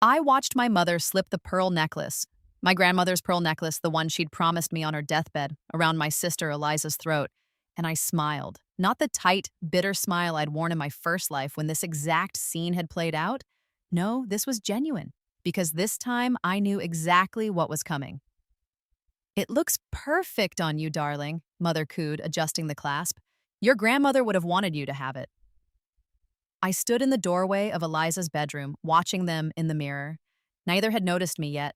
I watched my mother slip the pearl necklace, my grandmother's pearl necklace, the one she'd promised me on her deathbed, around my sister Eliza's throat, and I smiled. Not the tight, bitter smile I'd worn in my first life when this exact scene had played out. No, this was genuine, because this time I knew exactly what was coming. It looks perfect on you, darling, Mother cooed, adjusting the clasp. Your grandmother would have wanted you to have it. I stood in the doorway of Eliza's bedroom, watching them in the mirror. Neither had noticed me yet.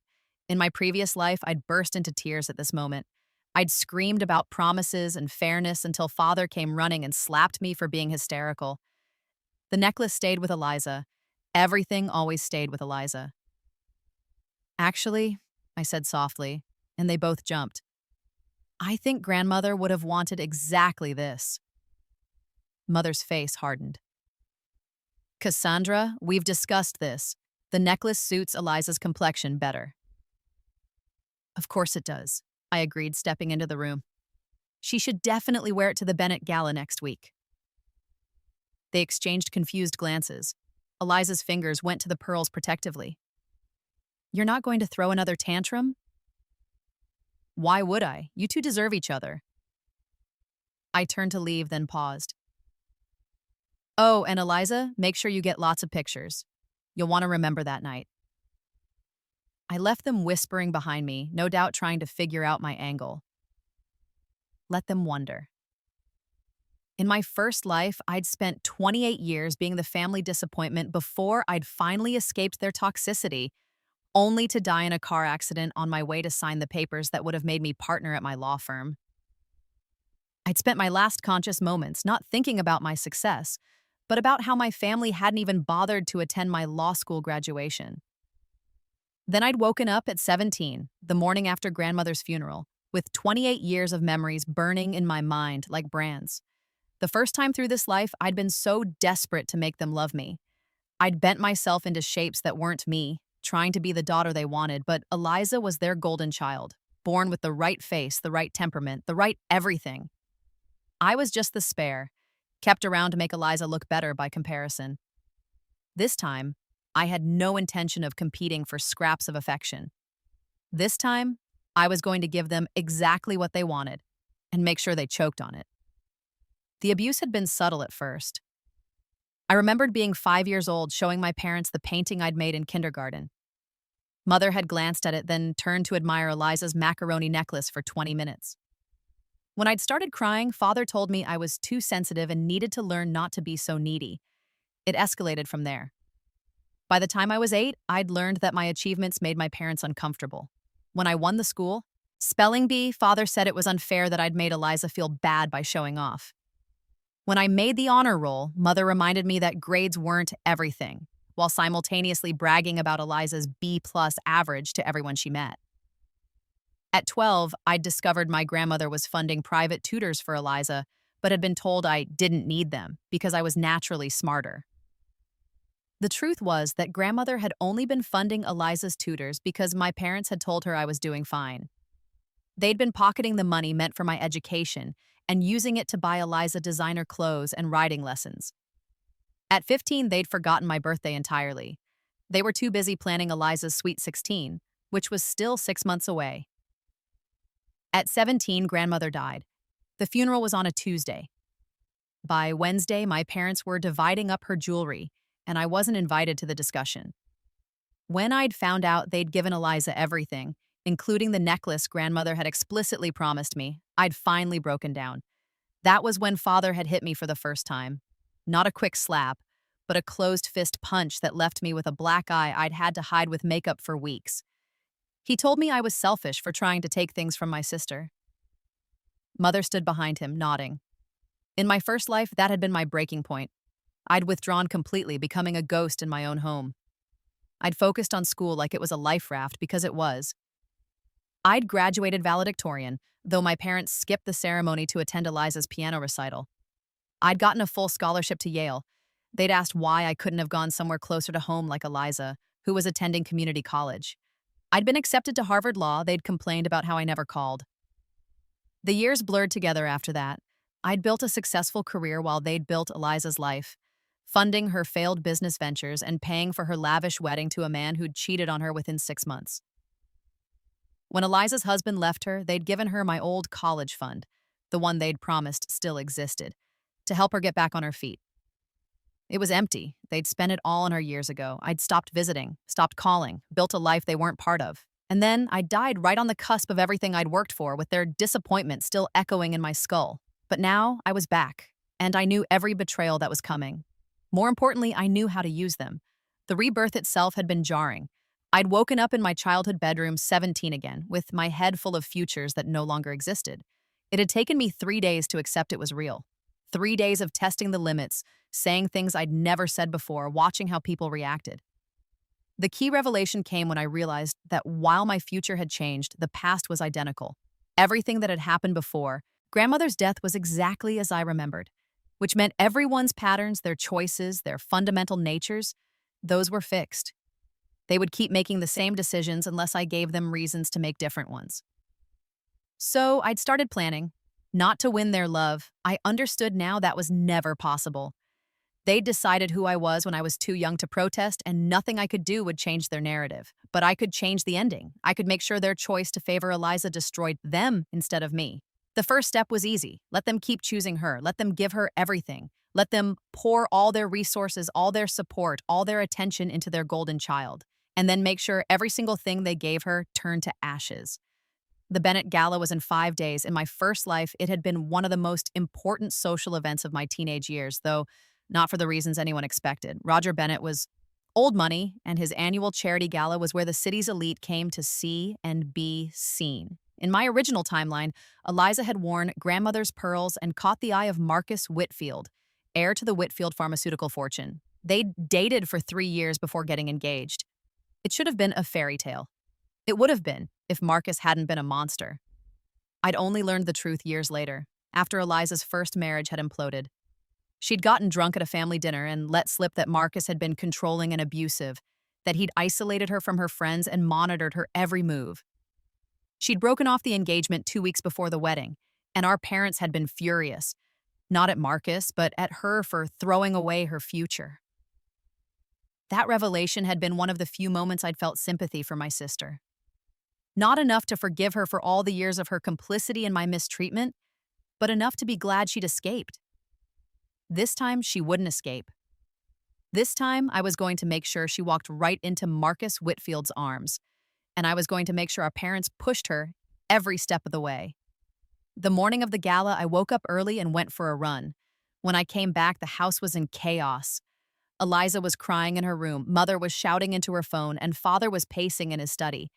In my previous life, I'd burst into tears at this moment. I'd screamed about promises and fairness until Father came running and slapped me for being hysterical. The necklace stayed with Eliza. Everything always stayed with Eliza. Actually, I said softly, and they both jumped. I think grandmother would have wanted exactly this. Mother's face hardened. Cassandra, we've discussed this. The necklace suits Eliza's complexion better. Of course it does, I agreed, stepping into the room. She should definitely wear it to the Bennett Gala next week. They exchanged confused glances. Eliza's fingers went to the pearls protectively. You're not going to throw another tantrum? Why would I? You two deserve each other. I turned to leave, then paused. Oh, and Eliza, make sure you get lots of pictures. You'll want to remember that night. I left them whispering behind me, no doubt trying to figure out my angle. Let them wonder. In my first life, I'd spent 28 years being the family disappointment before I'd finally escaped their toxicity, only to die in a car accident on my way to sign the papers that would have made me partner at my law firm. I'd spent my last conscious moments not thinking about my success, but about how my family hadn't even bothered to attend my law school graduation. Then I'd woken up at 17, the morning after grandmother's funeral, with 28 years of memories burning in my mind like brands. The first time through this life, I'd been so desperate to make them love me. I'd bent myself into shapes that weren't me, trying to be the daughter they wanted, but Eliza was their golden child, born with the right face, the right temperament, the right everything. I was just the spare, kept around to make Eliza look better by comparison. This time, I had no intention of competing for scraps of affection. This time, I was going to give them exactly what they wanted and make sure they choked on it. The abuse had been subtle at first. I remembered being 5 years old, showing my parents the painting I'd made in kindergarten. Mother had glanced at it, then turned to admire Eliza's macaroni necklace for 20 minutes. When I'd started crying, Father told me I was too sensitive and needed to learn not to be so needy. It escalated from there. By the time I was 8, I'd learned that my achievements made my parents uncomfortable. When I won the school spelling bee, Father said it was unfair that I'd made Eliza feel bad by showing off. When I made the honor roll, Mother reminded me that grades weren't everything, while simultaneously bragging about Eliza's B+ average to everyone she met. At 12, I'd discovered my grandmother was funding private tutors for Eliza, but had been told I didn't need them because I was naturally smarter. The truth was that grandmother had only been funding Eliza's tutors because my parents had told her I was doing fine. They'd been pocketing the money meant for my education and using it to buy Eliza designer clothes and riding lessons. At 15, they'd forgotten my birthday entirely. They were too busy planning Eliza's Sweet 16, which was still 6 months away. At 17, grandmother died. The funeral was on a Tuesday. By Wednesday, my parents were dividing up her jewelry, and I wasn't invited to the discussion. When I'd found out they'd given Eliza everything, including the necklace grandmother had explicitly promised me, I'd finally broken down. That was when Father had hit me for the first time. Not a quick slap, but a closed-fist punch that left me with a black eye I'd had to hide with makeup for weeks. He told me I was selfish for trying to take things from my sister. Mother stood behind him, nodding. In my first life, that had been my breaking point. I'd withdrawn completely, becoming a ghost in my own home. I'd focused on school like it was a life raft, because it was. I'd graduated valedictorian, though my parents skipped the ceremony to attend Eliza's piano recital. I'd gotten a full scholarship to Yale. They'd asked why I couldn't have gone somewhere closer to home like Eliza, who was attending community college. I'd been accepted to Harvard Law. They'd complained about how I never called. The years blurred together after that. I'd built a successful career while they'd built Eliza's life. funding her failed business ventures and paying for her lavish wedding to a man who'd cheated on her within 6 months. When Eliza's husband left her, they'd given her my old college fund, the one they'd promised still existed, to help her get back on her feet. It was empty. They'd spent it all on her years ago. I'd stopped visiting, stopped calling, built a life they weren't part of. And then I died right on the cusp of everything I'd worked for, with their disappointment still echoing in my skull. But now I was back, and I knew every betrayal that was coming. More importantly, I knew how to use them. The rebirth itself had been jarring. I'd woken up in my childhood bedroom 17 again, with my head full of futures that no longer existed. It had taken me 3 days to accept it was real. 3 days of testing the limits, saying things I'd never said before, watching how people reacted. The key revelation came when I realized that while my future had changed, the past was identical. Everything that had happened before, grandmother's death was exactly as I remembered, which meant everyone's patterns, their choices, their fundamental natures, those were fixed. They would keep making the same decisions unless I gave them reasons to make different ones. So I'd started planning. Not to win their love, I understood now that was never possible. They'd decided who I was when I was too young to protest, and nothing I could do would change their narrative. But I could change the ending. I could make sure their choice to favor Eliza destroyed them instead of me. The first step was easy. Let them keep choosing her. Let them give her everything. Let them pour all their resources, all their support, all their attention into their golden child. And then make sure every single thing they gave her turned to ashes. The Bennett Gala was in 5 days. In my first life, it had been one of the most important social events of my teenage years, though not for the reasons anyone expected. Roger Bennett was old money, and his annual charity gala was where the city's elite came to see and be seen. In my original timeline, Eliza had worn grandmother's pearls and caught the eye of Marcus Whitfield, heir to the Whitfield pharmaceutical fortune. They'd dated for 3 years before getting engaged. It should have been a fairy tale. It would have been if Marcus hadn't been a monster. I'd only learned the truth years later, after Eliza's first marriage had imploded. She'd gotten drunk at a family dinner and let slip that Marcus had been controlling and abusive, that he'd isolated her from her friends and monitored her every move. She'd broken off the engagement 2 weeks before the wedding, and our parents had been furious, not at Marcus, but at her for throwing away her future. That revelation had been one of the few moments I'd felt sympathy for my sister. Not enough to forgive her for all the years of her complicity in my mistreatment, but enough to be glad she'd escaped. This time, she wouldn't escape. This time, I was going to make sure she walked right into Marcus Whitfield's arms, and I was going to make sure our parents pushed her every step of the way. The morning of the gala, I woke up early and went for a run. When I came back, the house was in chaos. Eliza was crying in her room, Mother was shouting into her phone, and Father was pacing in his study.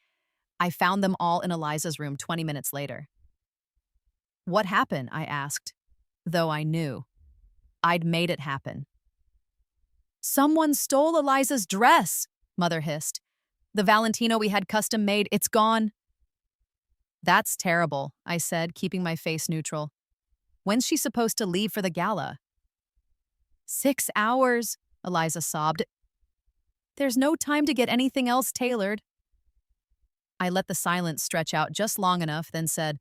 I found them all in Eliza's room 20 minutes later. What happened? I asked, though I knew. I'd made it happen. Someone stole Eliza's dress, Mother hissed. The Valentino we had custom made, it's gone. That's terrible, I said, keeping my face neutral. When's she supposed to leave for the gala? 6 hours, Eliza sobbed. There's no time to get anything else tailored. I let the silence stretch out just long enough, then said,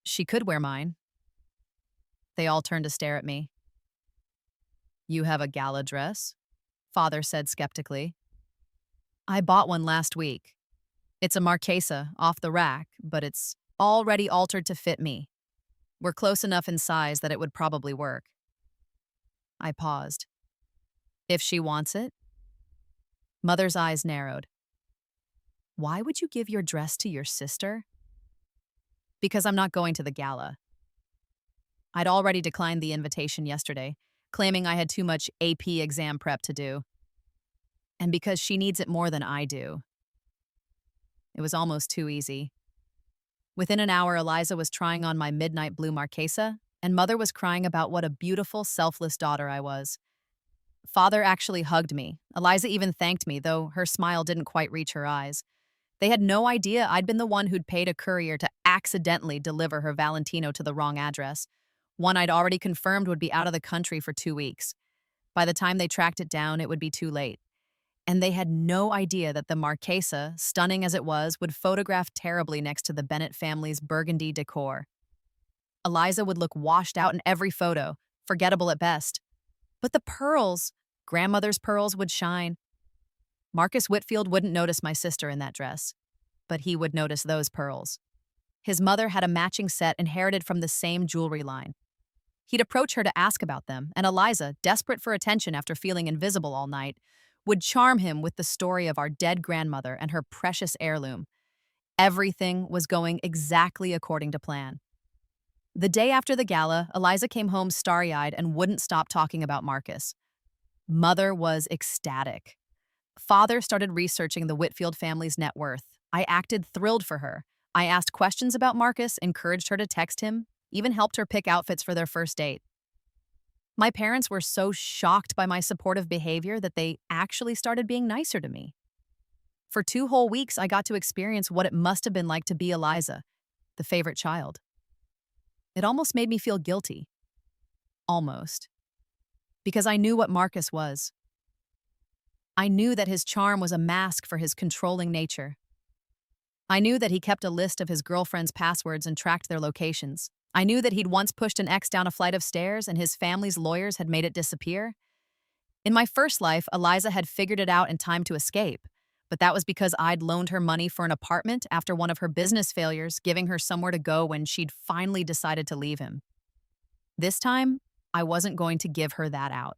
she could wear mine. They all turned to stare at me. You have a gala dress? Father said skeptically. I bought one last week. It's a Marchesa, off the rack, but it's already altered to fit me. We're close enough in size that it would probably work. I paused. If she wants it? Mother's eyes narrowed. Why would you give your dress to your sister? Because I'm not going to the gala. I'd already declined the invitation yesterday, claiming I had too much AP exam prep to do. And because she needs it more than I do. It was almost too easy. Within an hour, Eliza was trying on my midnight blue Marchesa, and Mother was crying about what a beautiful, selfless daughter I was. Father actually hugged me. Eliza even thanked me, though her smile didn't quite reach her eyes. They had no idea I'd been the one who'd paid a courier to accidentally deliver her Valentino to the wrong address, one I'd already confirmed would be out of the country for 2 weeks. By the time they tracked it down, it would be too late. And they had no idea that the Marchesa, stunning as it was, would photograph terribly next to the Bennett family's burgundy decor. Eliza would look washed out in every photo, forgettable at best. But the pearls, grandmother's pearls, would shine. Marcus Whitfield wouldn't notice my sister in that dress, but he would notice those pearls. His mother had a matching set inherited from the same jewelry line. He'd approach her to ask about them, and Eliza, desperate for attention after feeling invisible all night, would charm him with the story of our dead grandmother and her precious heirloom. Everything was going exactly according to plan. The day after the gala, Eliza came home starry-eyed and wouldn't stop talking about Marcus. Mother was ecstatic. Father started researching the Whitfield family's net worth. I acted thrilled for her. I asked questions about Marcus, encouraged her to text him, even helped her pick outfits for their first date. My parents were so shocked by my supportive behavior that they actually started being nicer to me. For 2 whole weeks, I got to experience what it must have been like to be Eliza, the favorite child. It almost made me feel guilty. Almost. Because I knew what Marcus was. I knew that his charm was a mask for his controlling nature. I knew that he kept a list of his girlfriend's passwords and tracked their locations. I knew that he'd once pushed an ex down a flight of stairs and his family's lawyers had made it disappear. In my first life, Eliza had figured it out in time to escape, but that was because I'd loaned her money for an apartment after one of her business failures, giving her somewhere to go when she'd finally decided to leave him. This time, I wasn't going to give her that out.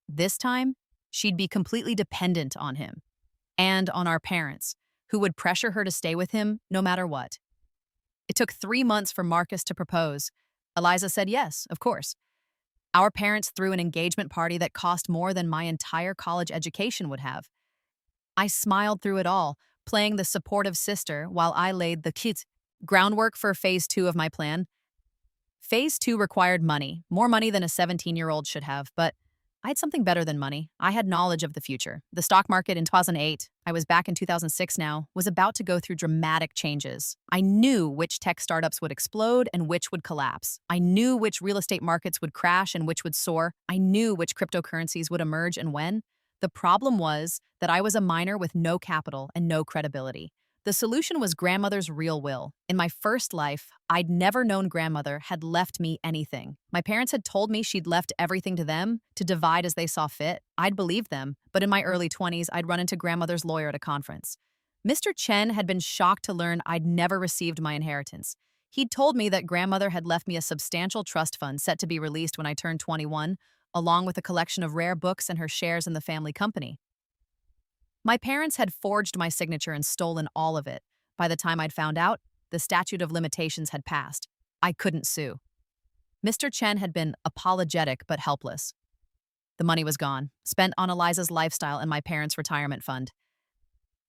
This time, she'd be completely dependent on him and on our parents, who would pressure her to stay with him no matter what. It took 3 months for Marcus to propose. Eliza said yes, of course. Our parents threw an engagement party that cost more than my entire college education would have. I smiled through it all, playing the supportive sister while I laid the groundwork for phase 2 of my plan. Phase 2 required money, more money than a 17-year-old should have, but I had something better than money. I had knowledge of the future. The stock market in 2008, I was back in 2006 now, was about to go through dramatic changes. I knew which tech startups would explode and which would collapse. I knew which real estate markets would crash and which would soar. I knew which cryptocurrencies would emerge and when. The problem was that I was a minor with no capital and no credibility. The solution was grandmother's real will. In my first life, I'd never known grandmother had left me anything. My parents had told me she'd left everything to them, to divide as they saw fit. I'd believed them, but in my early 20s, I'd run into grandmother's lawyer at a conference. Mr. Chen had been shocked to learn I'd never received my inheritance. He'd told me that grandmother had left me a substantial trust fund set to be released when I turned 21, along with a collection of rare books and her shares in the family company. My parents had forged my signature and stolen all of it. By the time I'd found out, the statute of limitations had passed. I couldn't sue. Mr. Chen had been apologetic but helpless. The money was gone, spent on Eliza's lifestyle and my parents' retirement fund.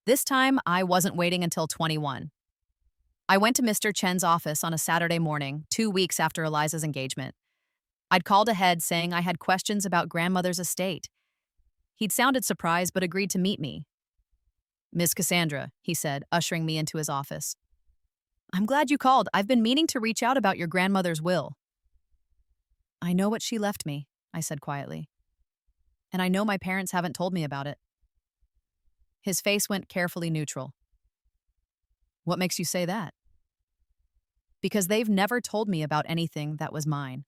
This time, I wasn't waiting until 21. I went to Mr. Chen's office on a Saturday morning, 2 weeks after Eliza's engagement. I'd called ahead saying I had questions about grandmother's estate. He'd sounded surprised but agreed to meet me. "Miss Cassandra," he said, ushering me into his office. "I'm glad you called. I've been meaning to reach out about your grandmother's will." "I know what she left me," I said quietly. "And I know my parents haven't told me about it." His face went carefully neutral. "What makes you say that?" "Because they've never told me about anything that was mine.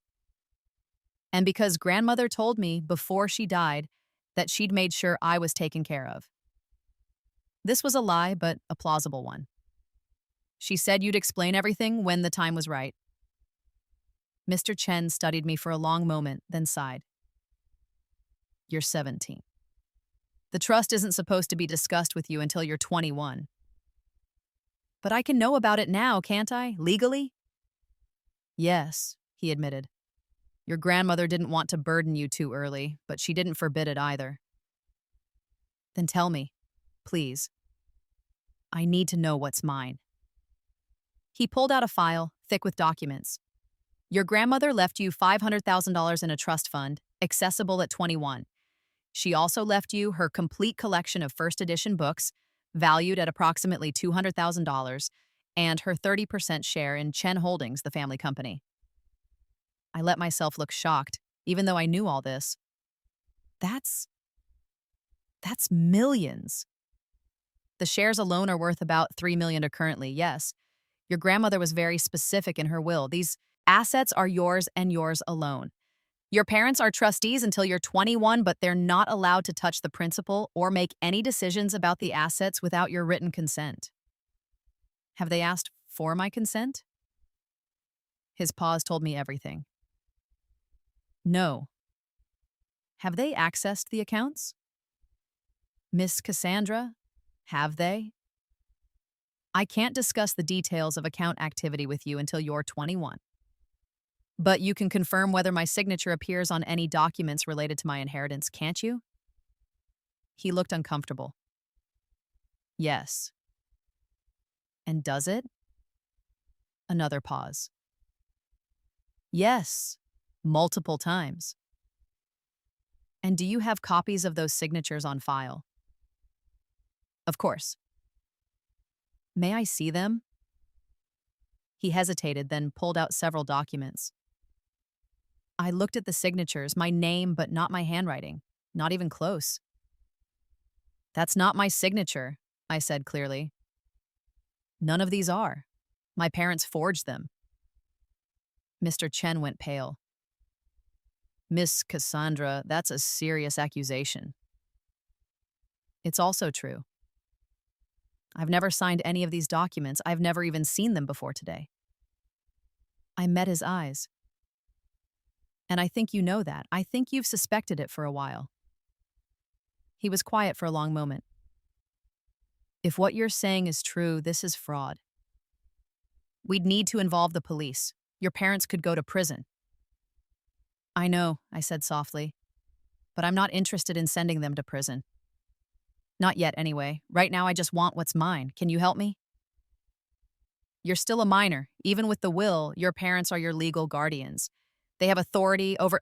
And because grandmother told me before she died that she'd made sure I was taken care of. This was a lie, but a plausible one. She said you'd explain everything when the time was right." Mr. Chen studied me for a long moment, then sighed. "You're 17. The trust isn't supposed to be discussed with you until you're 21. But I can know about it now, can't I, legally?" "Yes," he admitted. "Your grandmother didn't want to burden you too early, but she didn't forbid it either." "Then tell me, please. I need to know what's mine." He pulled out a file, thick with documents. "Your grandmother left you $500,000 in a trust fund, accessible at 21. She also left you her complete collection of first edition books, valued at approximately $200,000, and her 30% share in Chen Holdings, the family company." I let myself look shocked, even though I knew all this. That's millions. The shares alone are worth about $3 million currently, yes. Your grandmother was very specific in her will. These assets are yours and yours alone. Your parents are trustees until you're 21, but they're not allowed to touch the principal or make any decisions about the assets without your written consent. Have they asked for my consent? His pause told me everything. No. Have they accessed the accounts? Miss Cassandra, have they? I can't discuss the details of account activity with you until you're 21. But you can confirm whether my signature appears on any documents related to my inheritance, can't you? He looked uncomfortable. Yes. And does it? Another pause. Yes, multiple times. And do you have copies of those signatures on file? Of course. May I see them? He hesitated, then pulled out several documents. I looked at the signatures, my name, but not my handwriting. Not even close. That's not my signature, I said clearly. None of these are. My parents forged them. Mr. Chen went pale. Miss Cassandra, that's a serious accusation. It's also true. I've never signed any of these documents. I've never even seen them before today. I met his eyes. And I think you know that. I think you've suspected it for a while. He was quiet for a long moment. If what you're saying is true, this is fraud. We'd need to involve the police. Your parents could go to prison. I know, I said softly, but I'm not interested in sending them to prison. Not yet, anyway. Right now, I just want what's mine. Can you help me? You're still a minor. Even with the will, your parents are your legal guardians. They have authority over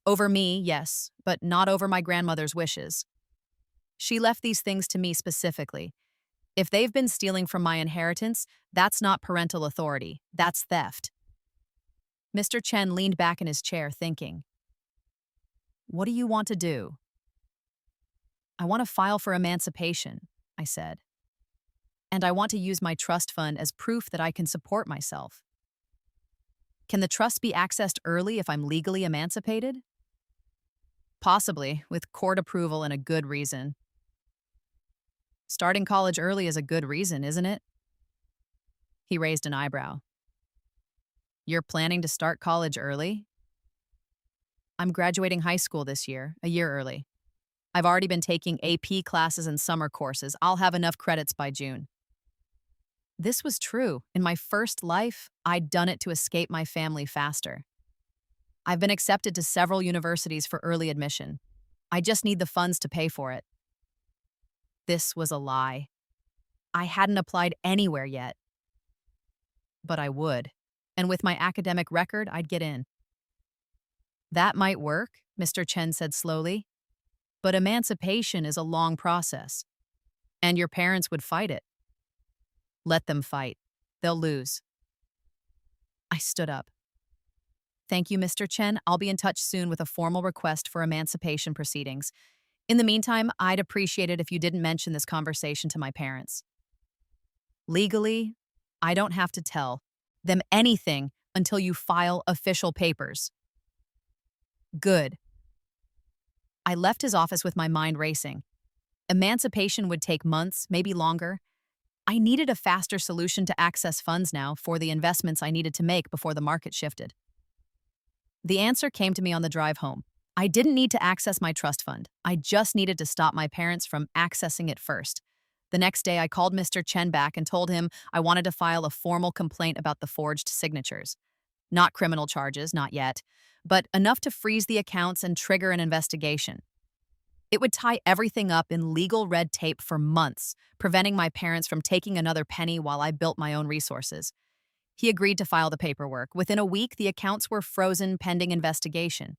over me, yes, but not over my grandmother's wishes. She left these things to me specifically. If they've been stealing from my inheritance, that's not parental authority. That's theft. Mr. Chen leaned back in his chair, thinking. What do you want to do? I want to file for emancipation, I said. And I want to use my trust fund as proof that I can support myself. Can the trust be accessed early if I'm legally emancipated? Possibly, with court approval and a good reason. Starting college early is a good reason, isn't it? He raised an eyebrow. You're planning to start college early? I'm graduating high school this year, a year early. I've already been taking AP classes and summer courses. I'll have enough credits by June. This was true. In my first life, I'd done it to escape my family faster. I've been accepted to several universities for early admission. I just need the funds to pay for it. This was a lie. I hadn't applied anywhere yet. But I would. And with my academic record, I'd get in. That might work, Mr. Chen said slowly. But emancipation is a long process. And your parents would fight it. Let them fight. They'll lose. I stood up. Thank you, Mr. Chen. I'll be in touch soon with a formal request for emancipation proceedings. In the meantime, I'd appreciate it if you didn't mention this conversation to my parents. Legally, I don't have to tell them anything until you file official papers. Good. I left his office with my mind racing. Emancipation would take months, maybe longer. I needed a faster solution to access funds now for the investments I needed to make before the market shifted. The answer came to me on the drive home. I didn't need to access my trust fund. I just needed to stop my parents from accessing it first. The next day, I called Mr. Chen back and told him I wanted to file a formal complaint about the forged signatures. Not criminal charges, not yet, but enough to freeze the accounts and trigger an investigation. It would tie everything up in legal red tape for months, preventing my parents from taking another penny while I built my own resources. He agreed to file the paperwork. Within a week, the accounts were frozen pending investigation.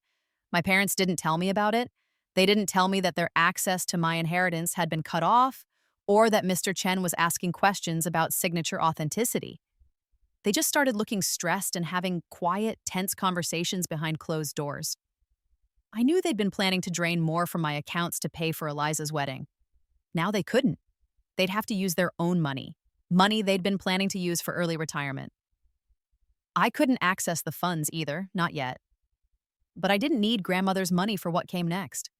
My parents didn't tell me about it. They didn't tell me that their access to my inheritance had been cut off, or that Mr. Chen was asking questions about signature authenticity. They just started looking stressed and having quiet, tense conversations behind closed doors. I knew they'd been planning to drain more from my accounts to pay for Eliza's wedding. Now they couldn't. They'd have to use their own money they'd been planning to use for early retirement. I couldn't access the funds either, not yet. but I didn't need grandmother's money for what came next.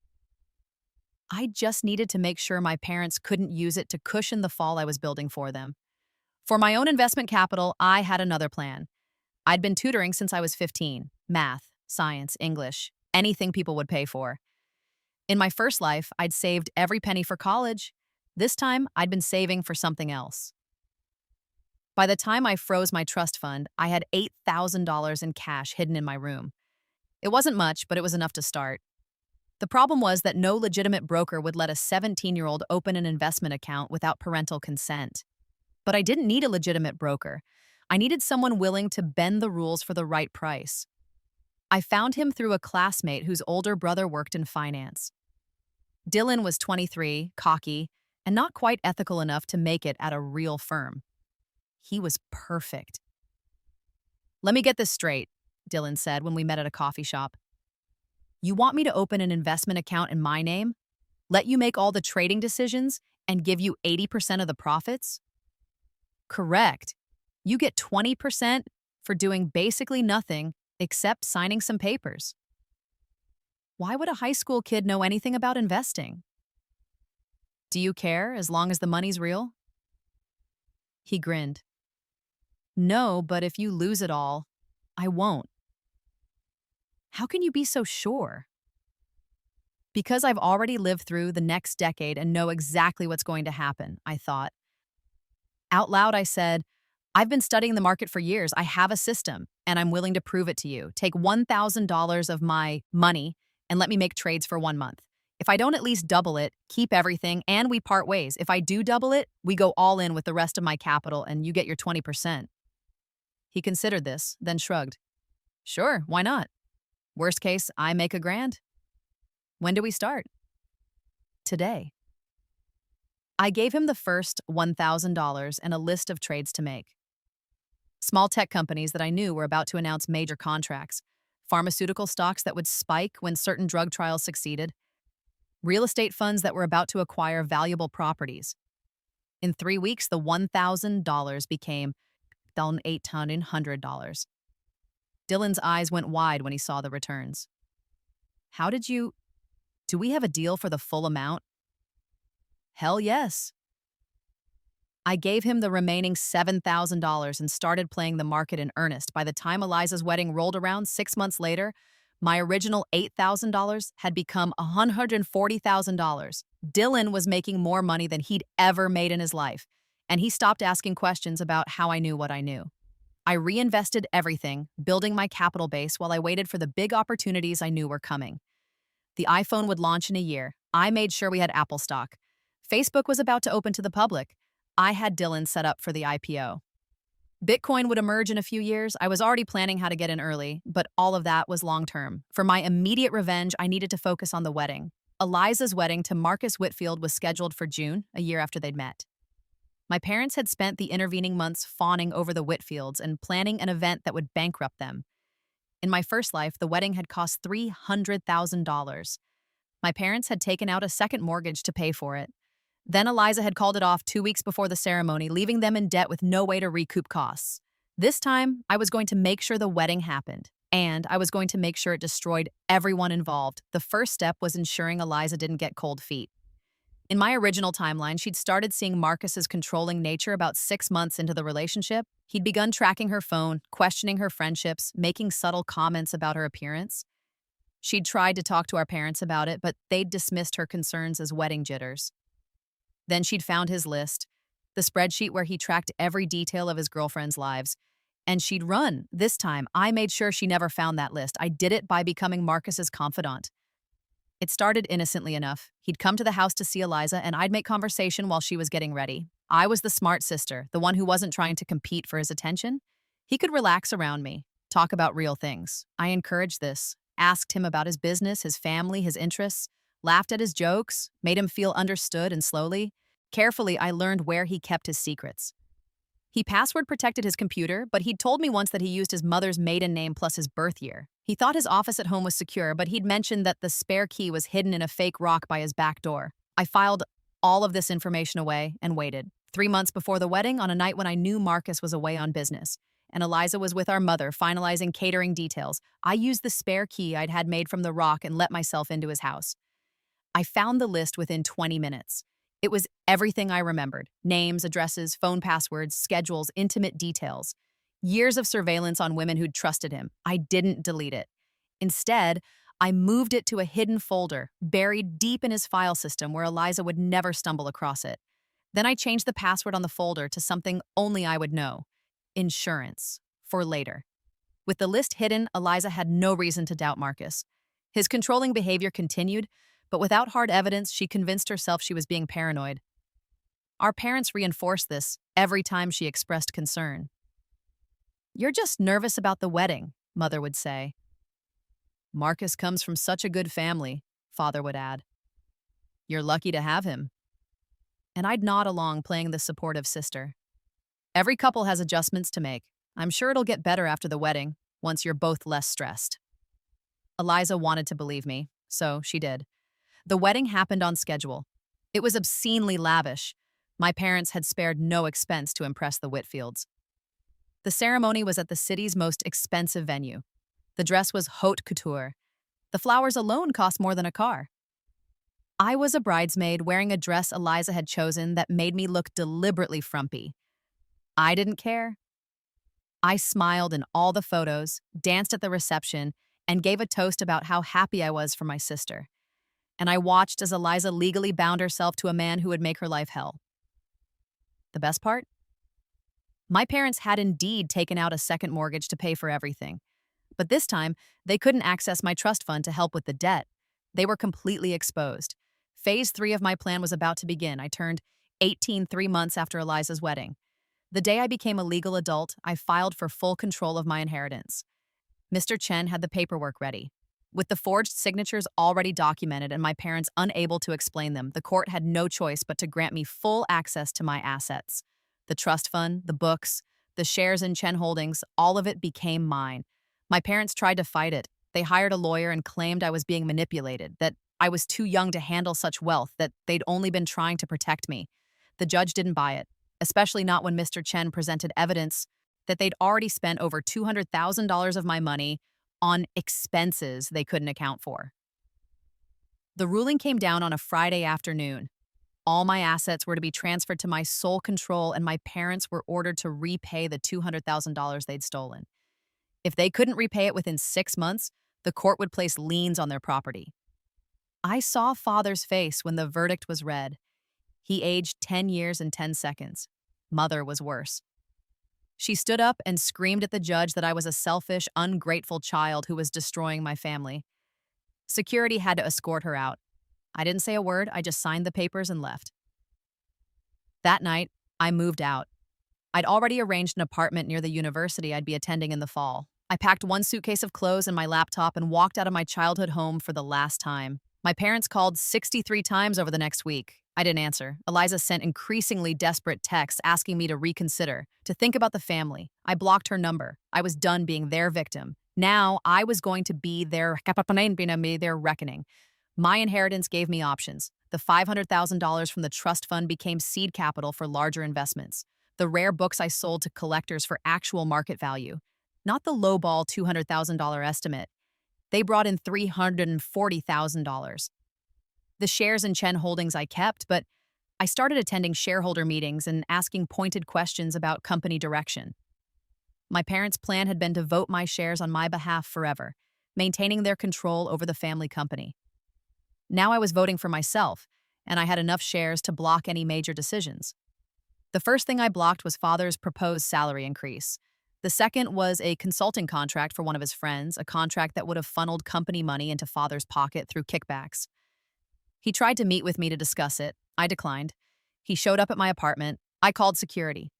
I just needed to make sure my parents couldn't use it to cushion the fall I was building for them. For my own investment capital, I had another plan. I'd been tutoring since I was 15, math, science, English, anything people would pay for. In my first life, I'd saved every penny for college. This time, I'd been saving for something else. By the time I froze my trust fund, I had $8,000 in cash hidden in my room. It wasn't much, but it was enough to start. The problem was that no legitimate broker would let a 17-year-old open an investment account without parental consent. But I didn't need a legitimate broker. I needed someone willing to bend the rules for the right price. I found him through a classmate whose older brother worked in finance. Dylan was 23, cocky, and not quite ethical enough to make it at a real firm. He was perfect. "Let me get this straight," Dylan said when we met at a coffee shop. "You want me to open an investment account in my name, let you make all the trading decisions, and give you 80% of the profits?" "Correct. You get 20% for doing basically nothing except signing some papers." Why would a high school kid know anything about investing? "Do you care as long as the money's real?" He grinned. "No, but if you lose it all, I won't." "How can you be so sure?" "Because I've already lived through the next decade and know exactly what's going to happen," I thought. Out loud, I said, "I've been studying the market for years. I have a system, and I'm willing to prove it to you. Take $1,000 of my money and let me make trades for 1 month. If I don't at least double it, keep everything, and we part ways. If I do double it, we go all in with the rest of my capital, and you get your 20%. He considered this, then shrugged. "Sure, why not? Worst case, I make $1,000. When do we start?" "Today." I gave him the first $1,000 and a list of trades to make. Small tech companies that I knew were about to announce major contracts, pharmaceutical stocks that would spike when certain drug trials succeeded, real estate funds that were about to acquire valuable properties. In 3 weeks, the $1,000 became $800. Dylan's eyes went wide when he saw the returns. Do we have a deal for the full amount?" "Hell yes." I gave him the remaining $7,000 and started playing the market in earnest. By the time Eliza's wedding rolled around 6 months later, my original $8,000 had become $140,000. Dylan was making more money than he'd ever made in his life, and he stopped asking questions about how I knew what I knew. I reinvested everything, building my capital base while I waited for the big opportunities I knew were coming. The iPhone would launch in a year. I made sure we had Apple stock. Facebook was about to open to the public. I had Dylan set up for the IPO. Bitcoin would emerge in a few years. I was already planning how to get in early, but all of that was long-term. For my immediate revenge, I needed to focus on the wedding. Eliza's wedding to Marcus Whitfield was scheduled for June, a year after they'd met. My parents had spent the intervening months fawning over the Whitfields and planning an event that would bankrupt them. In my first life, the wedding had cost $300,000. My parents had taken out a second mortgage to pay for it. Then Eliza had called it off 2 weeks before the ceremony, leaving them in debt with no way to recoup costs. This time, I was going to make sure the wedding happened, and I was going to make sure it destroyed everyone involved. The first step was ensuring Eliza didn't get cold feet. In my original timeline, she'd started seeing Marcus's controlling nature about 6 months into the relationship. He'd begun tracking her phone, questioning her friendships, making subtle comments about her appearance. She'd tried to talk to our parents about it, but they'd dismissed her concerns as wedding jitters. Then she'd found his list, the spreadsheet where he tracked every detail of his girlfriends' lives, and she'd run. This time, I made sure she never found that list. I did it by becoming Marcus's confidant. It started innocently enough. He'd come to the house to see Eliza, and I'd make conversation while she was getting ready. I was the smart sister, the one who wasn't trying to compete for his attention. He could relax around me, talk about real things. I encouraged this, asked him about his business, his family, his interests, laughed at his jokes, made him feel understood, and slowly, carefully, I learned where he kept his secrets. He password protected his computer, but he'd told me once that he used his mother's maiden name plus his birth year. He thought his office at home was secure, but he'd mentioned that the spare key was hidden in a fake rock by his back door. I filed all of this information away and waited. 3 months before the wedding, on a night when I knew Marcus was away on business, and Eliza was with our mother finalizing catering details. I used the spare key I'd had made from the rock and let myself into his house. I found the list within 20 minutes. It was everything I remembered: names, addresses, phone passwords, schedules, intimate details. Years of surveillance on women who'd trusted him. I didn't delete it. Instead, I moved it to a hidden folder, buried deep in his file system where Eliza would never stumble across it. Then I changed the password on the folder to something only I would know: insurance, for later. With the list hidden, Eliza had no reason to doubt Marcus. His controlling behavior continued, but without hard evidence, she convinced herself she was being paranoid. Our parents reinforced this every time she expressed concern. "You're just nervous about the wedding," Mother would say. "Marcus comes from such a good family," Father would add. "You're lucky to have him." And I'd nod along, playing the supportive sister. "Every couple has adjustments to make. I'm sure it'll get better after the wedding, once you're both less stressed." Eliza wanted to believe me, so she did. The wedding happened on schedule. It was obscenely lavish. My parents had spared no expense to impress the Whitfields. The ceremony was at the city's most expensive venue. The dress was haute couture. The flowers alone cost more than a car. I was a bridesmaid wearing a dress Eliza had chosen that made me look deliberately frumpy. I didn't care. I smiled in all the photos, danced at the reception, and gave a toast about how happy I was for my sister. And I watched as Eliza legally bound herself to a man who would make her life hell. The best part? My parents had indeed taken out a second mortgage to pay for everything. But this time, they couldn't access my trust fund to help with the debt. They were completely exposed. Phase 3 of my plan was about to begin. I turned 18 3 months after Eliza's wedding. The day I became a legal adult, I filed for full control of my inheritance. Mr. Chen had the paperwork ready. With the forged signatures already documented and my parents unable to explain them, the court had no choice but to grant me full access to my assets. The trust fund, the books, the shares in Chen Holdings, all of it became mine. My parents tried to fight it. They hired a lawyer and claimed I was being manipulated, that I was too young to handle such wealth, that they'd only been trying to protect me. The judge didn't buy it, especially not when Mr. Chen presented evidence that they'd already spent over $200,000 of my money on expenses they couldn't account for. The ruling came down on a Friday afternoon. All my assets were to be transferred to my sole control, and my parents were ordered to repay the $200,000 they'd stolen. If they couldn't repay it within 6 months, the court would place liens on their property. I saw Father's face when the verdict was read. He aged 10 years and 10 seconds. Mother was worse. She stood up and screamed at the judge that I was a selfish, ungrateful child who was destroying my family. Security had to escort her out. I didn't say a word, I just signed the papers and left. That night, I moved out. I'd already arranged an apartment near the university I'd be attending in the fall. I packed one suitcase of clothes and my laptop and walked out of my childhood home for the last time. My parents called 63 times over the next week. I didn't answer. Eliza sent increasingly desperate texts asking me to reconsider, to think about the family. I blocked her number. I was done being their victim. Now I was going to be their reckoning. My inheritance gave me options. The $500,000 from the trust fund became seed capital for larger investments. The rare books I sold to collectors for actual market value, not the lowball $200,000 estimate. They brought in $340,000. The shares in Chen Holdings I kept, but I started attending shareholder meetings and asking pointed questions about company direction. My parents' plan had been to vote my shares on my behalf forever, maintaining their control over the family company. Now I was voting for myself, and I had enough shares to block any major decisions. The first thing I blocked was Father's proposed salary increase. The second was a consulting contract for one of his friends, a contract that would have funneled company money into Father's pocket through kickbacks. He tried to meet with me to discuss it. I declined. He showed up at my apartment. I called security.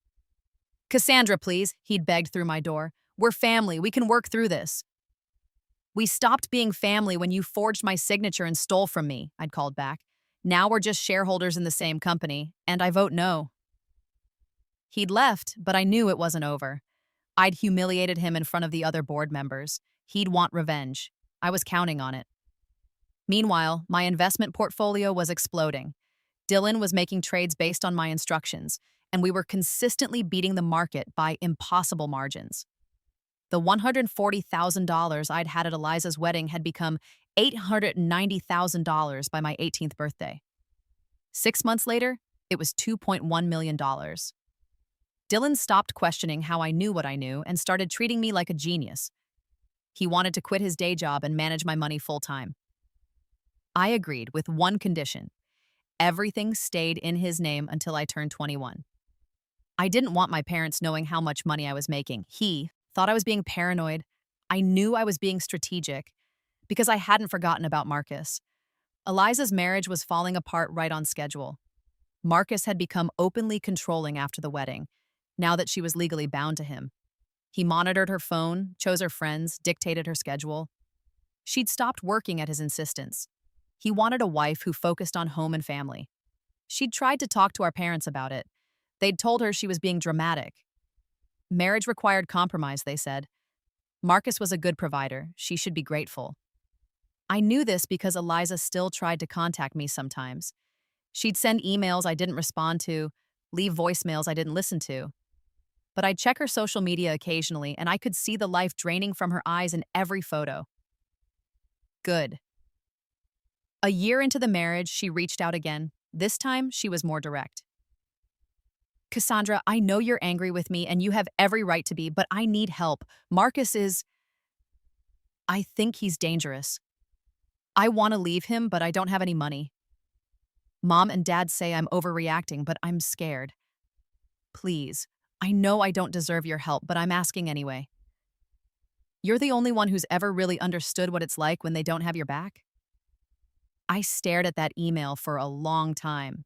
"Cassandra, please," he'd begged through my door. "We're family. We can work through this." "We stopped being family when you forged my signature and stole from me," I'd called back. "Now we're just shareholders in the same company, and I vote no." He'd left, but I knew it wasn't over. I'd humiliated him in front of the other board members. He'd want revenge. I was counting on it. Meanwhile, my investment portfolio was exploding. Dylan was making trades based on my instructions, and we were consistently beating the market by impossible margins. The $140,000 I'd had at Eliza's wedding had become $890,000 by my 18th birthday. 6 months later, it was $2.1 million. Dylan stopped questioning how I knew what I knew and started treating me like a genius. He wanted to quit his day job and manage my money full-time. I agreed with one condition. Everything stayed in his name until I turned 21. I didn't want my parents knowing how much money I was making. He thought I was being paranoid. I knew I was being strategic because I hadn't forgotten about Marcus. Eliza's marriage was falling apart right on schedule. Marcus had become openly controlling after the wedding, now that she was legally bound to him. He monitored her phone, chose her friends, dictated her schedule. She'd stopped working at his insistence. He wanted a wife who focused on home and family. She'd tried to talk to our parents about it. They'd told her she was being dramatic. Marriage required compromise, they said. Marcus was a good provider. She should be grateful. I knew this because Eliza still tried to contact me sometimes. She'd send emails I didn't respond to, leave voicemails I didn't listen to. But I'd check her social media occasionally, and I could see the life draining from her eyes in every photo. Good. A year into the marriage, she reached out again. This time, she was more direct. Cassandra, I know you're angry with me, and you have every right to be, but I need help. Marcus is... I think he's dangerous. I want to leave him, but I don't have any money. Mom and Dad say I'm overreacting, but I'm scared. Please, I know I don't deserve your help, but I'm asking anyway. You're the only one who's ever really understood what it's like when they don't have your back. I stared at that email for a long time.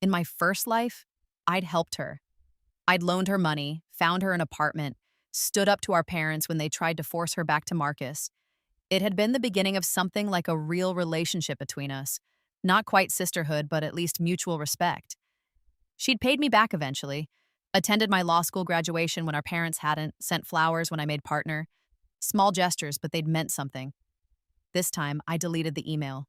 In my first life, I'd helped her. I'd loaned her money, found her an apartment, stood up to our parents when they tried to force her back to Marcus. It had been the beginning of something like a real relationship between us. Not quite sisterhood, but at least mutual respect. She'd paid me back eventually, attended my law school graduation when our parents hadn't, sent flowers when I made partner. Small gestures, but they'd meant something. This time, I deleted the email.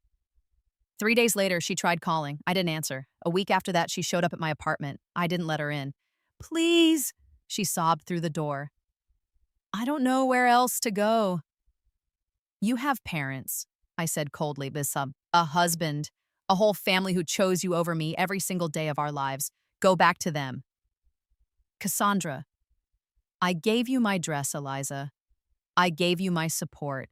3 days later, she tried calling. I didn't answer. A week after that, she showed up at my apartment. I didn't let her in. Please, she sobbed through the door. I don't know where else to go. You have parents, I said coldly, a husband, a whole family who chose you over me every single day of our lives. Go back to them. Cassandra, I gave you my dress, Eliza. I gave you my support.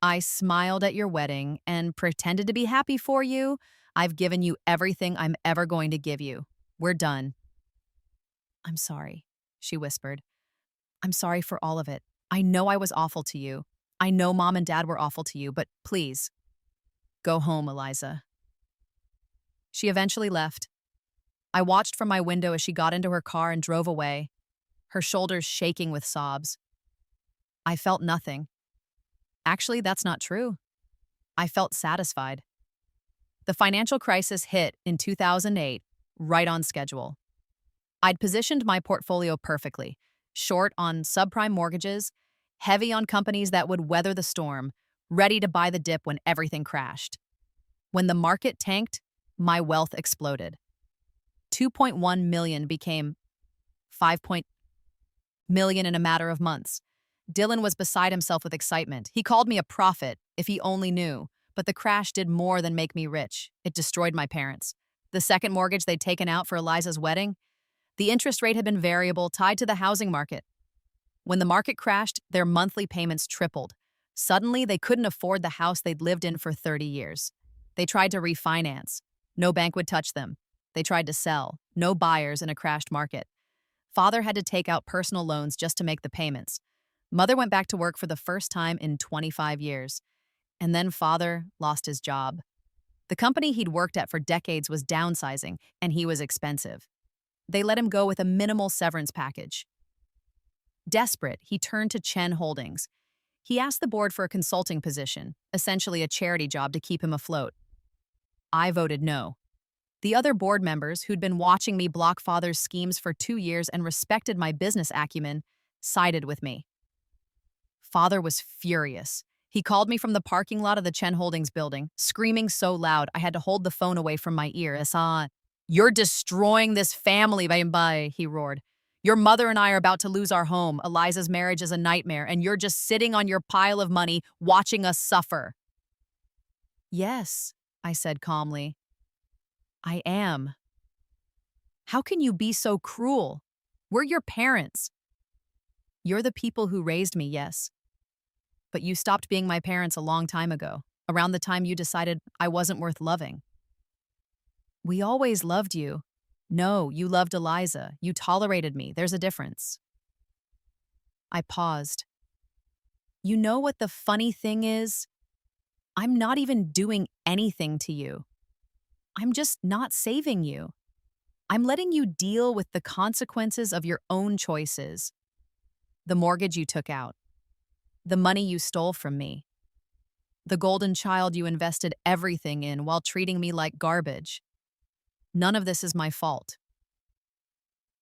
I smiled at your wedding and pretended to be happy for you. I've given you everything I'm ever going to give you. We're done. I'm sorry, she whispered. I'm sorry for all of it. I know I was awful to you. I know Mom and Dad were awful to you, but please, go home, Eliza. She eventually left. I watched from my window as she got into her car and drove away, her shoulders shaking with sobs. I felt nothing. Actually, that's not true. I felt satisfied. The financial crisis hit in 2008, right on schedule. I'd positioned my portfolio perfectly, short on subprime mortgages, heavy on companies that would weather the storm, ready to buy the dip when everything crashed. When the market tanked, my wealth exploded. 2.1 million became 5 million in a matter of months. Dylan was beside himself with excitement. He called me a prophet, if he only knew. But the crash did more than make me rich. It destroyed my parents. The second mortgage they'd taken out for Eliza's wedding, the interest rate had been variable, tied to the housing market. When the market crashed, their monthly payments tripled. Suddenly, they couldn't afford the house they'd lived in for 30 years. They tried to refinance. No bank would touch them. They tried to sell. No buyers in a crashed market. Father had to take out personal loans just to make the payments. Mother went back to work for the first time in 25 years. And then Father lost his job. The company he'd worked at for decades was downsizing, and he was expensive. They let him go with a minimal severance package. Desperate, he turned to Chen Holdings. He asked the board for a consulting position, essentially a charity job to keep him afloat. I voted no. The other board members, who'd been watching me block Father's schemes for 2 years and respected my business acumen, sided with me. Father was furious. He called me from the parking lot of the Chen Holdings building, screaming so loud I had to hold the phone away from my ear. You're destroying this family, he roared. Your mother and I are about to lose our home. Eliza's marriage is a nightmare, and you're just sitting on your pile of money watching us suffer. Yes, I said calmly. I am. How can you be so cruel? We're your parents. You're the people who raised me, yes. But you stopped being my parents a long time ago, around the time you decided I wasn't worth loving. We always loved you. No, you loved Eliza. You tolerated me. There's a difference. I paused. You know what the funny thing is? I'm not even doing anything to you. I'm just not saving you. I'm letting you deal with the consequences of your own choices. The mortgage you took out. The money you stole from me. The golden child you invested everything in while treating me like garbage. None of this is my fault.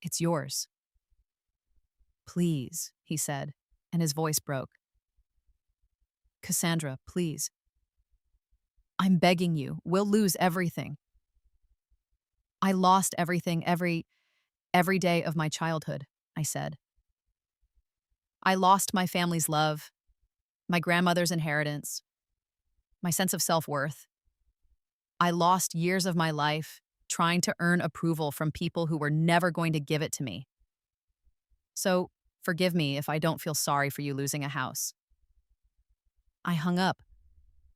It's yours. Please, he said, and his voice broke. Cassandra, please. I'm begging you, we'll lose everything. I lost everything every day of my childhood, I said. I lost my family's love, my grandmother's inheritance, my sense of self-worth. I lost years of my life trying to earn approval from people who were never going to give it to me. So, forgive me if I don't feel sorry for you losing a house. I hung up.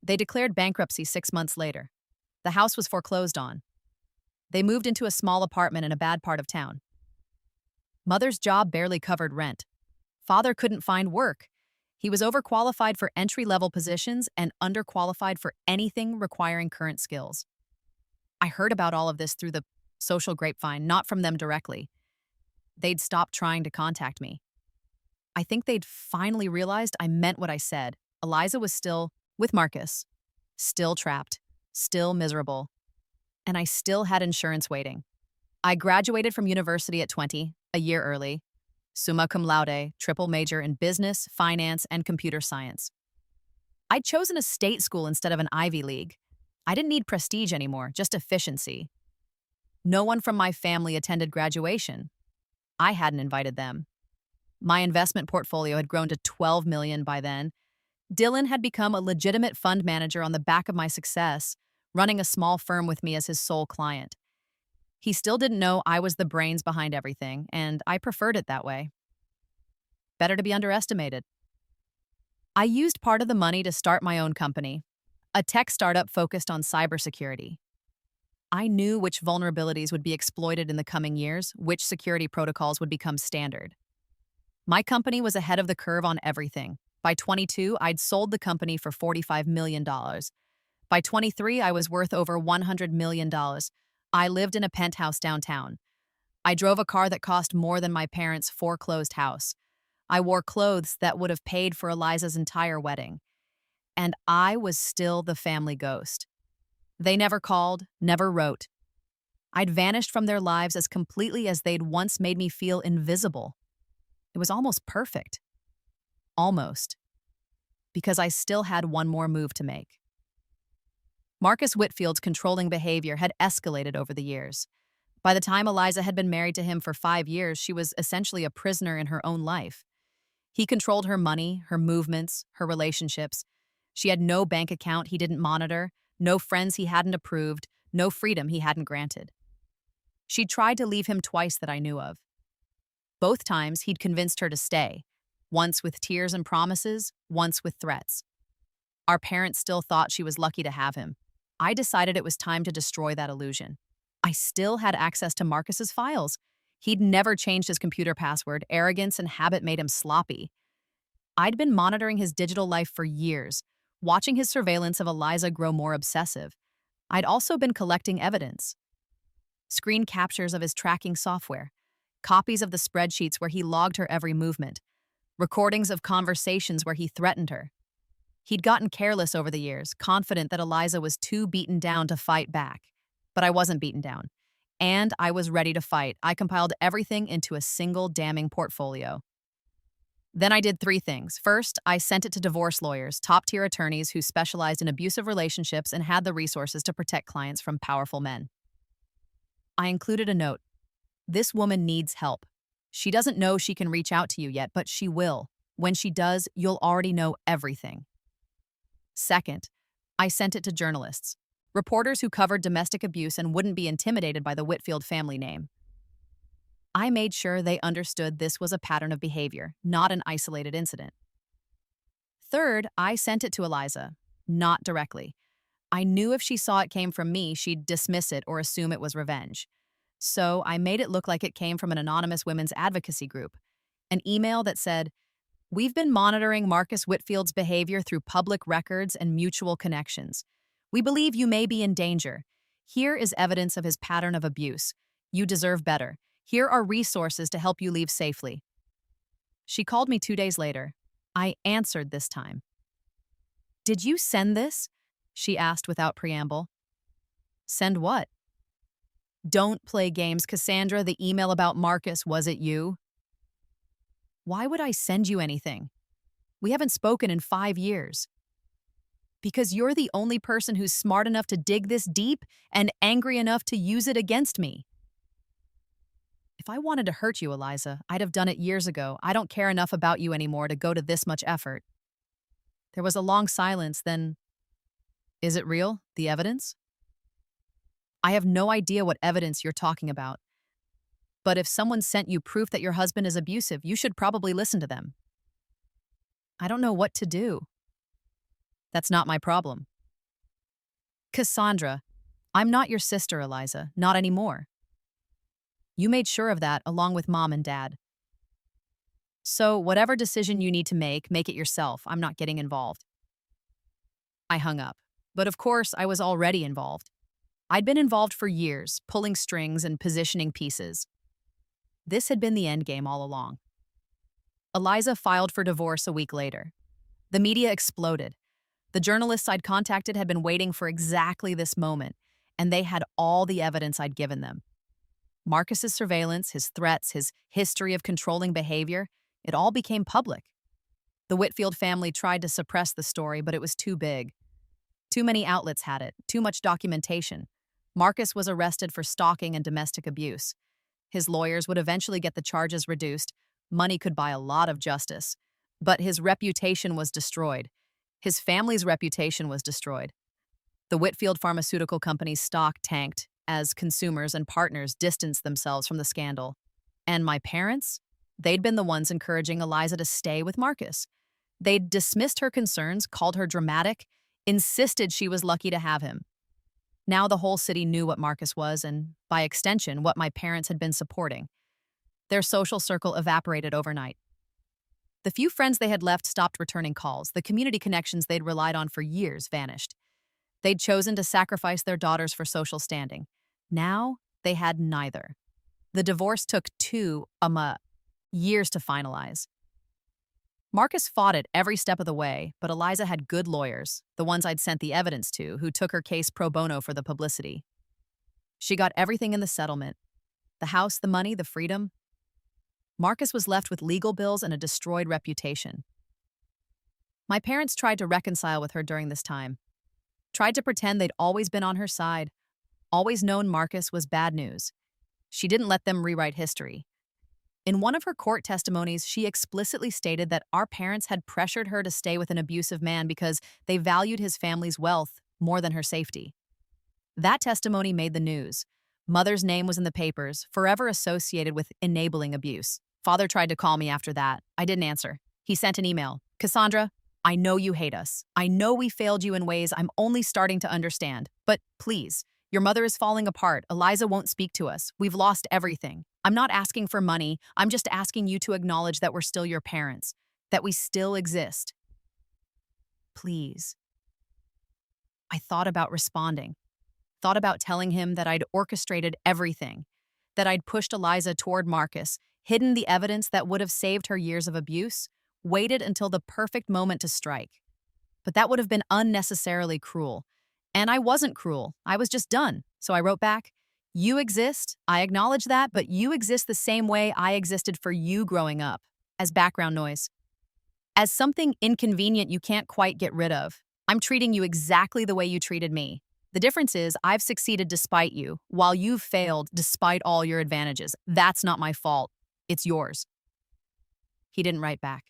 They declared bankruptcy 6 months later. The house was foreclosed on. They moved into a small apartment in a bad part of town. Mother's job barely covered rent. Father couldn't find work. He was overqualified for entry-level positions and underqualified for anything requiring current skills. I heard about all of this through the social grapevine, not from them directly. They'd stopped trying to contact me. I think they'd finally realized I meant what I said. Eliza was still with Marcus, still trapped, still miserable, and I still had insurance waiting. I graduated from university at 20, a year early, summa cum laude, triple major in business, finance, and computer science. I'd chosen a state school instead of an Ivy League. I didn't need prestige anymore, just efficiency. No one from my family attended graduation. I hadn't invited them. My investment portfolio had grown to $12 million by then. Dylan had become a legitimate fund manager on the back of my success, running a small firm with me as his sole client. He still didn't know I was the brains behind everything, and I preferred it that way. Better to be underestimated. I used part of the money to start my own company, a tech startup focused on cybersecurity. I knew which vulnerabilities would be exploited in the coming years, which security protocols would become standard. My company was ahead of the curve on everything. By 22, I'd sold the company for $45 million. By 23, I was worth over $100 million. I lived in a penthouse downtown. I drove a car that cost more than my parents' foreclosed house. I wore clothes that would have paid for Eliza's entire wedding. And I was still the family ghost. They never called, never wrote. I'd vanished from their lives as completely as they'd once made me feel invisible. It was almost perfect. Almost. Because I still had one more move to make. Marcus Whitfield's controlling behavior had escalated over the years. By the time Eliza had been married to him for 5 years, she was essentially a prisoner in her own life. He controlled her money, her movements, her relationships. She had no bank account he didn't monitor, no friends he hadn't approved, no freedom he hadn't granted. She'd tried to leave him twice that I knew of. Both times, he'd convinced her to stay, once with tears and promises, once with threats. Our parents still thought she was lucky to have him. I decided it was time to destroy that illusion. I still had access to Marcus's files. He'd never changed his computer password. Arrogance and habit made him sloppy. I'd been monitoring his digital life for years, watching his surveillance of Eliza grow more obsessive. I'd also been collecting evidence. Screen captures of his tracking software, copies of the spreadsheets where he logged her every movement, recordings of conversations where he threatened her. He'd gotten careless over the years, confident that Eliza was too beaten down to fight back. But I wasn't beaten down. And I was ready to fight. I compiled everything into a single damning portfolio. Then I did 3 things. First, I sent it to divorce lawyers, top-tier attorneys who specialized in abusive relationships and had the resources to protect clients from powerful men. I included a note. This woman needs help. She doesn't know she can reach out to you yet, but she will. When she does, you'll already know everything. Second, I sent it to journalists, reporters who covered domestic abuse and wouldn't be intimidated by the Whitfield family name. I made sure they understood this was a pattern of behavior, not an isolated incident. Third, I sent it to Eliza, not directly. I knew if she saw it came from me, she'd dismiss it or assume it was revenge. So I made it look like it came from an anonymous women's advocacy group, an email that said, "We've been monitoring Marcus Whitfield's behavior through public records and mutual connections. We believe you may be in danger. Here is evidence of his pattern of abuse. You deserve better. Here are resources to help you leave safely." She called me 2 days later. I answered this time. "Did you send this?" she asked without preamble. "Send what?" "Don't play games, Cassandra. The email about Marcus, was it you?" "Why would I send you anything? We haven't spoken in 5 years." "Because you're the only person who's smart enough to dig this deep and angry enough to use it against me." "If I wanted to hurt you, Eliza, I'd have done it years ago. I don't care enough about you anymore to go to this much effort." There was a long silence, then, "Is it real, the evidence?" "I have no idea what evidence you're talking about. But if someone sent you proof that your husband is abusive, you should probably listen to them." "I don't know what to do." "That's not my problem." "Cassandra, I'm not your sister, Eliza, not anymore. You made sure of that along with Mom and Dad. So whatever decision you need to make it yourself. I'm not getting involved." I hung up. But of course, I was already involved. I'd been involved for years, pulling strings and positioning pieces. This had been the end game all along. Eliza filed for divorce a week later. The media exploded. The journalists I'd contacted had been waiting for exactly this moment, and they had all the evidence I'd given them. Marcus's surveillance, his threats, his history of controlling behavior, it all became public. The Whitfield family tried to suppress the story, but it was too big. Too many outlets had it, too much documentation. Marcus was arrested for stalking and domestic abuse. His lawyers would eventually get the charges reduced. Money could buy a lot of justice. But his reputation was destroyed. His family's reputation was destroyed. The Whitfield Pharmaceutical Company's stock tanked as consumers and partners distanced themselves from the scandal. And my parents? They'd been the ones encouraging Eliza to stay with Marcus. They'd dismissed her concerns, called her dramatic, insisted she was lucky to have him. Now the whole city knew what Marcus was, and by extension, what my parents had been supporting. Their social circle evaporated overnight. The few friends they had left stopped returning calls. The community connections they'd relied on for years vanished. They'd chosen to sacrifice their daughters for social standing. Now, they had neither. The divorce took 2 years to finalize. Marcus fought it every step of the way, but Eliza had good lawyers, the ones I'd sent the evidence to, who took her case pro bono for the publicity. She got everything in the settlement. The house, the money, the freedom. Marcus was left with legal bills and a destroyed reputation. My parents tried to reconcile with her during this time. Tried to pretend they'd always been on her side, always known Marcus was bad news. She didn't let them rewrite history. In one of her court testimonies, she explicitly stated that our parents had pressured her to stay with an abusive man because they valued his family's wealth more than her safety. That testimony made the news. Mother's name was in the papers, forever associated with enabling abuse. Father tried to call me after that. I didn't answer. He sent an email. "Cassandra, I know you hate us. I know we failed you in ways I'm only starting to understand. But please, your mother is falling apart. Eliza won't speak to us. We've lost everything. I'm not asking for money. I'm just asking you to acknowledge that we're still your parents, that we still exist. Please." I thought about responding, thought about telling him that I'd orchestrated everything, that I'd pushed Eliza toward Marcus, hidden the evidence that would have saved her years of abuse, waited until the perfect moment to strike. But that would have been unnecessarily cruel. And I wasn't cruel. I was just done. So I wrote back, "You exist. I acknowledge that, but you exist the same way I existed for you growing up, as background noise. As something inconvenient you can't quite get rid of. I'm treating you exactly the way you treated me. The difference is I've succeeded despite you, while you've failed despite all your advantages. That's not my fault. It's yours. He didn't write back.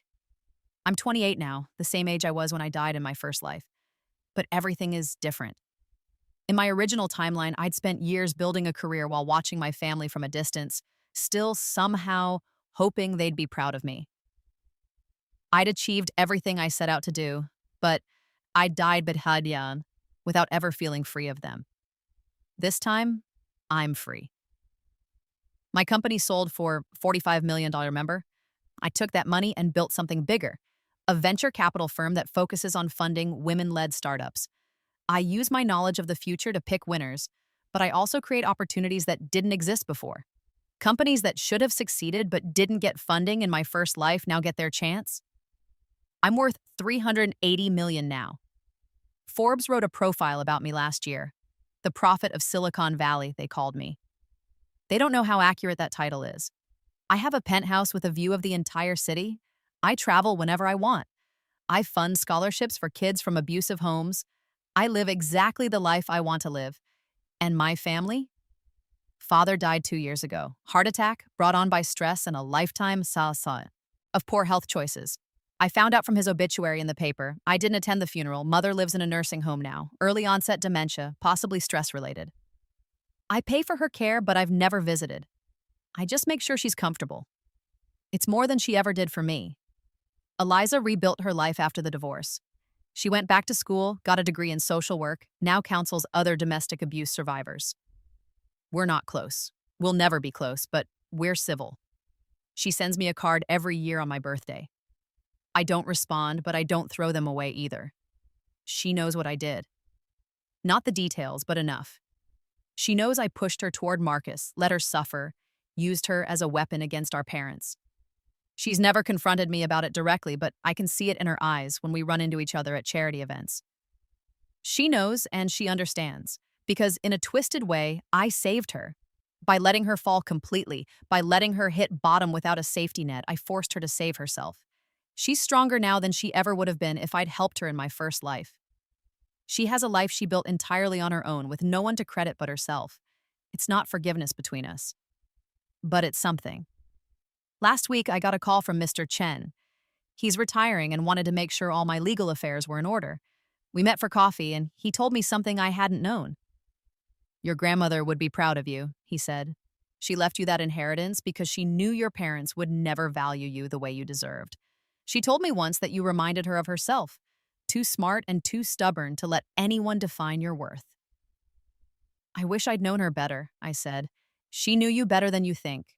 I'm 28 now, the same age I was when I died in my first life. But everything is different. In my original timeline, I'd spent years building a career while watching my family from a distance, still somehow hoping they'd be proud of me. I'd achieved everything I set out to do, but I died Bidhadyan without ever feeling free of them. This time, I'm free. My company sold for $45 million, remember? I took that money and built something bigger, a venture capital firm that focuses on funding women-led startups. I use my knowledge of the future to pick winners, but I also create opportunities that didn't exist before. Companies that should have succeeded but didn't get funding in my first life now get their chance. I'm worth $380 million now. Forbes wrote a profile about me last year. The prophet of Silicon Valley, they called me. They don't know how accurate that title is. I have a penthouse with a view of the entire city. I travel whenever I want. I fund scholarships for kids from abusive homes. I live exactly the life I want to live. And my family? Father died 2 years ago. Heart attack, brought on by stress and a lifetime of poor health choices. I found out from his obituary in the paper. I didn't attend the funeral. Mother lives in a nursing home now. Early onset dementia, possibly stress-related. I pay for her care, but I've never visited. I just make sure she's comfortable. It's more than she ever did for me. Eliza rebuilt her life after the divorce. She went back to school, got a degree in social work, now counsels other domestic abuse survivors. We're not close. We'll never be close, but we're civil. She sends me a card every year on my birthday. I don't respond, but I don't throw them away either. She knows what I did. Not the details, but enough. She knows I pushed her toward Marcus, let her suffer, used her as a weapon against our parents. She's never confronted me about it directly, but I can see it in her eyes when we run into each other at charity events. She knows and she understands, because in a twisted way, I saved her. By letting her fall completely, by letting her hit bottom without a safety net, I forced her to save herself. She's stronger now than she ever would have been if I'd helped her in my first life. She has a life she built entirely on her own, with no one to credit but herself. It's not forgiveness between us. But it's something. Last week, I got a call from Mr. Chen. He's retiring and wanted to make sure all my legal affairs were in order. We met for coffee, and he told me something I hadn't known. Your grandmother would be proud of you, he said. She left you that inheritance because she knew your parents would never value you the way you deserved. She told me once that you reminded her of herself, too smart and too stubborn to let anyone define your worth. I wish I'd known her better, I said. She knew you better than you think.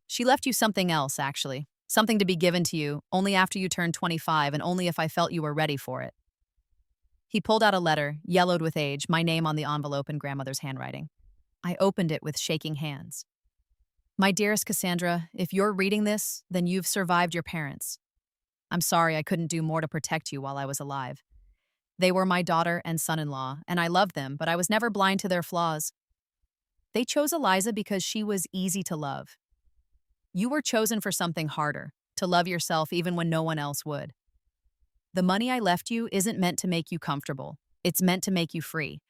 She left you something else, actually. Something to be given to you only after you turned 25 and only if I felt you were ready for it. He pulled out a letter, yellowed with age, my name on the envelope in grandmother's handwriting. I opened it with shaking hands. My dearest Cassandra, if you're reading this, then you've survived your parents. I'm sorry I couldn't do more to protect you while I was alive. They were my daughter and son-in-law, and I loved them, but I was never blind to their flaws. They chose Eliza because she was easy to love. You were chosen for something harder, to love yourself even when no one else would. The money I left you isn't meant to make you comfortable. It's meant to make you free.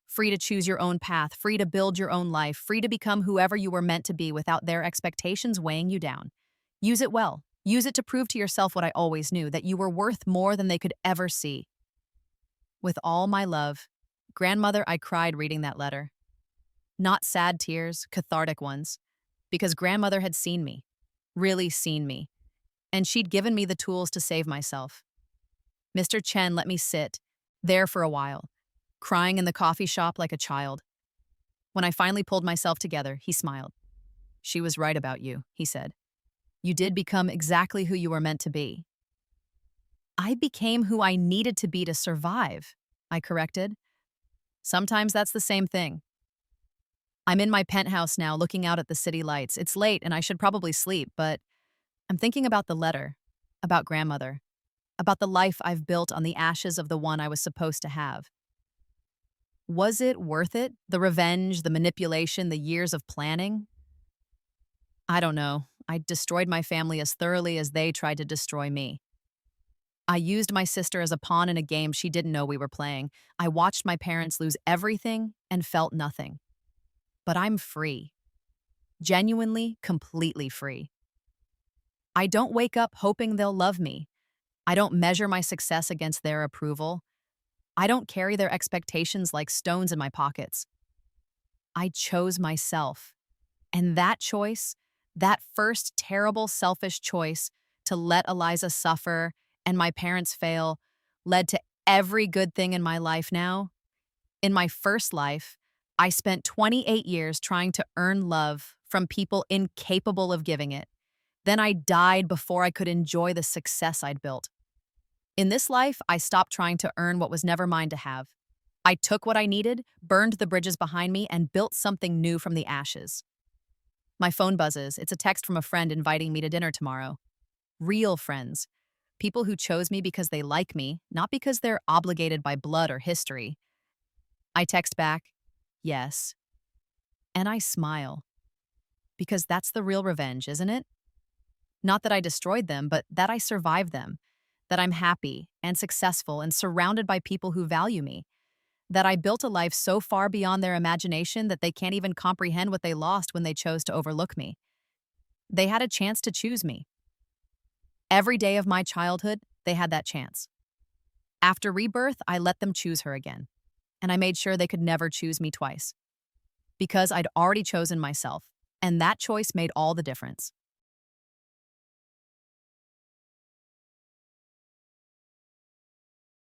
Free to choose your own path, free to build your own life, free to become whoever you were meant to be without their expectations weighing you down. Use it well. Use it to prove to yourself what I always knew, that you were worth more than they could ever see. With all my love, grandmother, I cried reading that letter. Not sad tears, cathartic ones, because grandmother had seen me, really seen me, and she'd given me the tools to save myself. Mr. Chen let me sit there for a while, crying in the coffee shop like a child. When I finally pulled myself together, he smiled. She was right about you, he said. You did become exactly who you were meant to be. I became who I needed to be to survive, I corrected. Sometimes that's the same thing. I'm in my penthouse now, looking out at the city lights. It's late and I should probably sleep, but I'm thinking about the letter, about grandmother, about the life I've built on the ashes of the one I was supposed to have. Was it worth it? The revenge, the manipulation, the years of planning? I don't know. I destroyed my family as thoroughly as they tried to destroy me. I used my sister as a pawn in a game she didn't know we were playing. I watched my parents lose everything and felt nothing. But I'm free. Genuinely, completely free. I don't wake up hoping they'll love me. I don't measure my success against their approval. I don't carry their expectations like stones in my pockets. I chose myself. And that choice, that first terrible selfish choice to let Eliza suffer and my parents fail, led to every good thing in my life now. In my first life, I spent 28 years trying to earn love from people incapable of giving it. Then I died before I could enjoy the success I'd built. In this life, I stopped trying to earn what was never mine to have. I took what I needed, burned the bridges behind me, and built something new from the ashes. My phone buzzes. It's a text from a friend inviting me to dinner tomorrow. Real friends. People who chose me because they like me, not because they're obligated by blood or history. I text back, yes. And I smile. Because that's the real revenge, isn't it? Not that I destroyed them, but that I survived them. That I'm happy and successful and surrounded by people who value me. That I built a life so far beyond their imagination that they can't even comprehend what they lost when they chose to overlook me. They had a chance to choose me. Every day of my childhood, they had that chance. After Rebirth, I let them choose her again. And I made sure they could never choose me twice. Because I'd already chosen myself, and that choice made all the difference.